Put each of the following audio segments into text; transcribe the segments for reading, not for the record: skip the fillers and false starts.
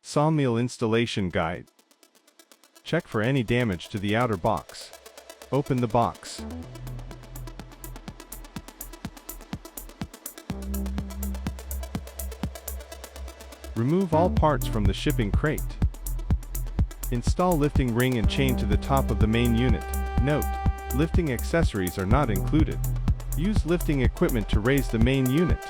Sawmill installation guide. Check for any damage to the outer box. Open the box. Remove all parts from the shipping crate. Install lifting ring and chain to the top of the main unit. Note: lifting accessories are not included. Use lifting equipment to raise the main unit.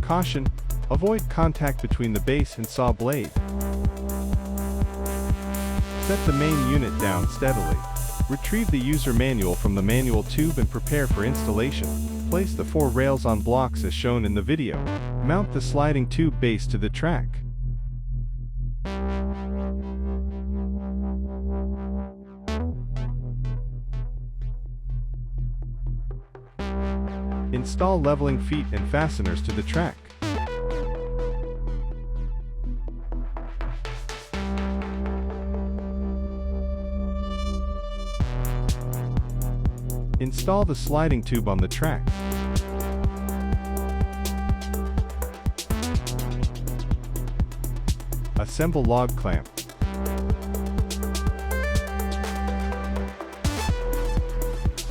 Caution: avoid contact between the base and saw blade. Set the main unit down steadily. Retrieve the user manual from the manual tube and prepare for installation. Place the 4 rails on blocks as shown in the video. Mount the sliding tube base to the track. Install leveling feet and fasteners to the track. Install the sliding tube on the track. Assemble log clamp.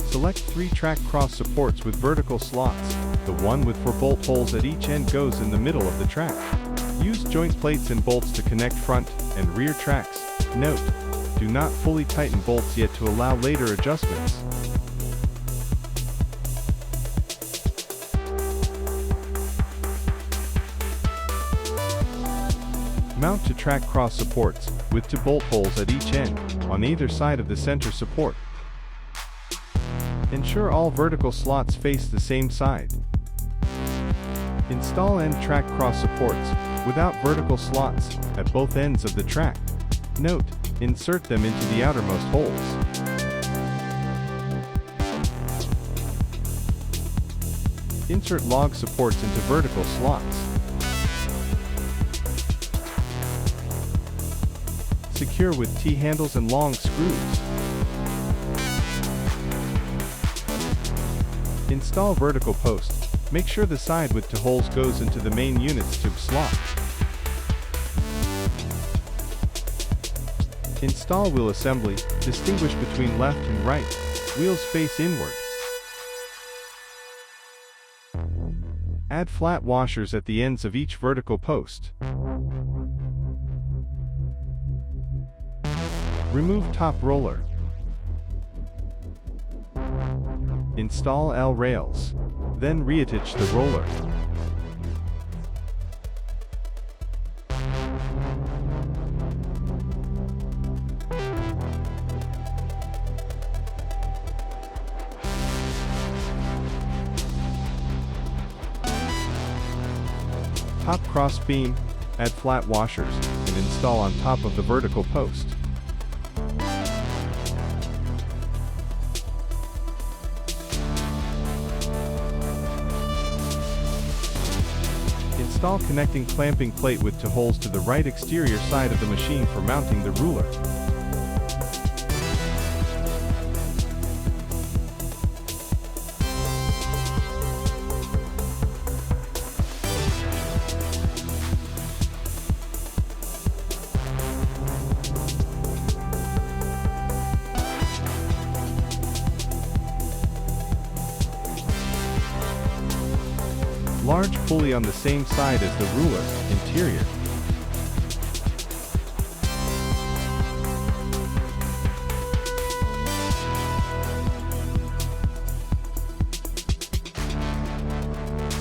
Select 3 track cross supports with vertical slots. The one with 4 bolt holes at each end goes in the middle of the track. Use joint plates and bolts to connect front and rear tracks. Note: do not fully tighten bolts yet to allow later adjustments. Mount to track cross supports, with 2 bolt holes at each end, on either side of the center support. Ensure all vertical slots face the same side. Install end track cross supports, without vertical slots, at both ends of the track. Note: insert them into the outermost holes. Insert log supports into vertical slots. Secure with T-handles and long screws. Install vertical post. Make sure the side with 2 holes goes into the main unit's tube slot. Install wheel assembly. Distinguish between left and right. Wheels face inward. Add flat washers at the ends of each vertical post. Remove top roller. Install L rails. Then reattach the roller. Top cross beam. Add flat washers and install on top of the vertical post. Install connecting clamping plate with 2 holes to the right exterior side of the machine for mounting the ruler. Large pulley on the same side as the ruler, interior.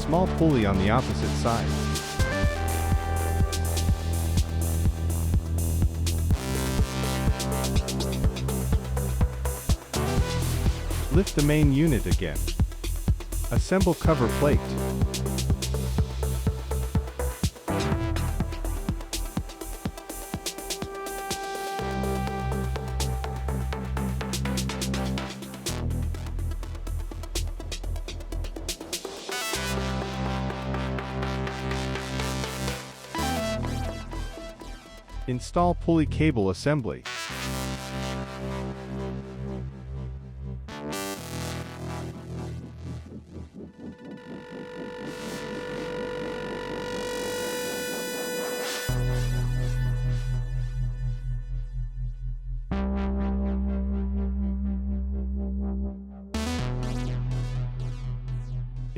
Small pulley on the opposite side. Lift the main unit again. Assemble cover plate. Install pulley cable assembly.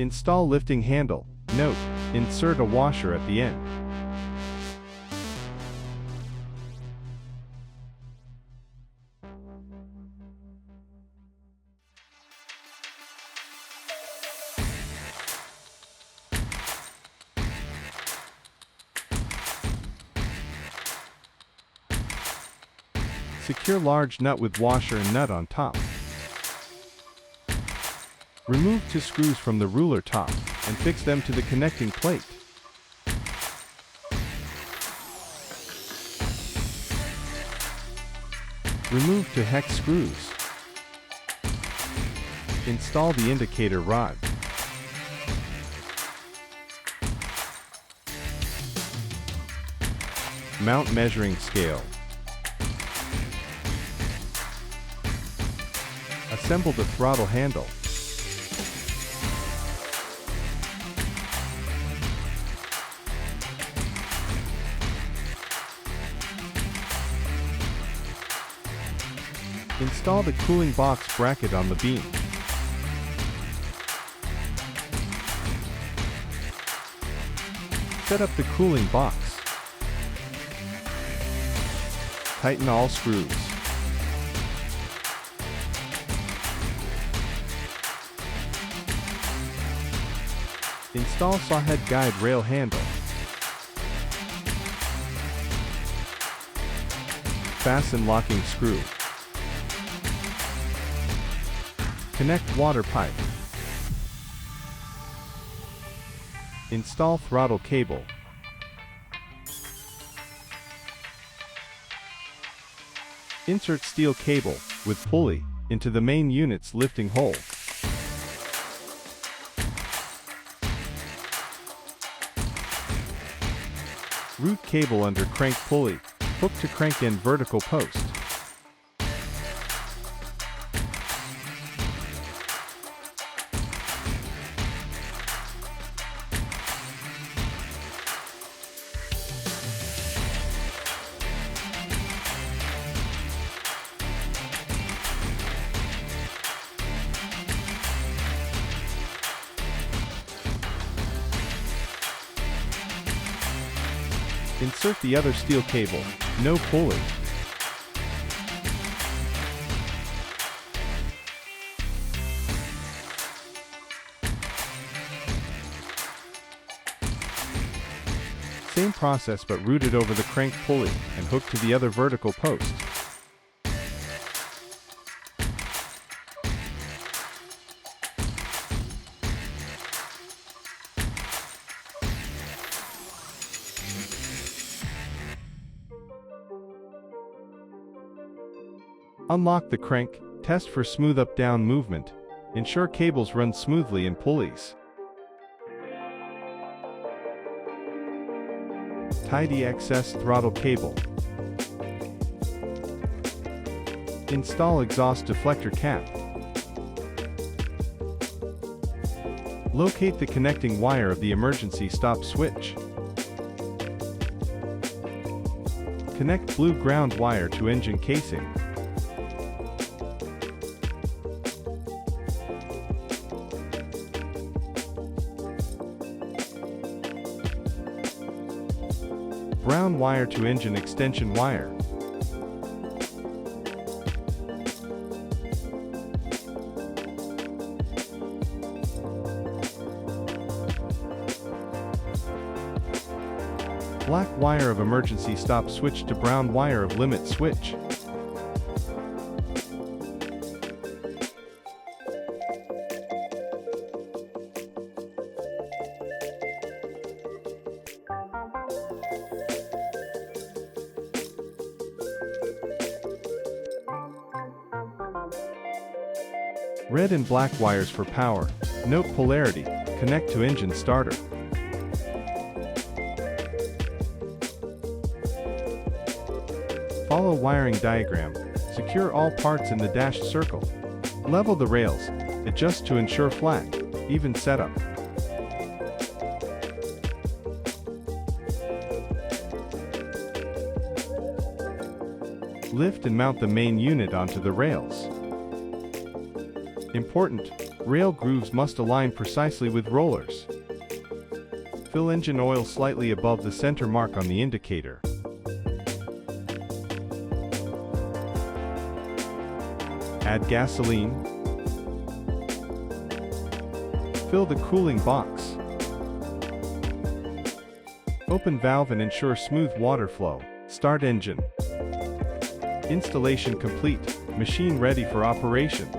Install lifting handle. Note: insert a washer at the end. Secure large nut with washer and nut on top. Remove 2 screws from the ruler top and fix them to the connecting plate. Remove 2 hex screws. Install the indicator rod. Mount measuring scale. Assemble the throttle handle. Install the cooling box bracket on the beam. Set up the cooling box. Tighten all screws. Install sawhead guide rail handle. Fasten locking screw. Connect water pipe. Install throttle cable. Insert steel cable, with pulley, into the main unit's lifting hole. Route cable under crank pulley, hook to crank end vertical post. Insert the other steel cable, no pulley. Same process but routed over the crank pulley and hooked to the other vertical post. Unlock the crank, test for smooth up-down movement. Ensure cables run smoothly in pulleys. Tidy excess throttle cable. Install exhaust deflector cap. Locate the connecting wire of the emergency stop switch. Connect blue ground wire to engine casing. Brown wire to engine extension wire. Black wire of emergency stop switch to brown wire of limit switch. Red and black wires for power. Note polarity. Connect to engine starter. Follow wiring diagram. Secure all parts in the dashed circle. Level the rails. Adjust to ensure flat, even setup. Lift and mount the main unit onto the rails. Important: Rail grooves must align precisely with rollers. Fill engine oil slightly above the center mark on the indicator. Add gasoline. Fill the cooling box. Open valve and ensure smooth water flow. Start engine. Installation complete. Machine ready for operation.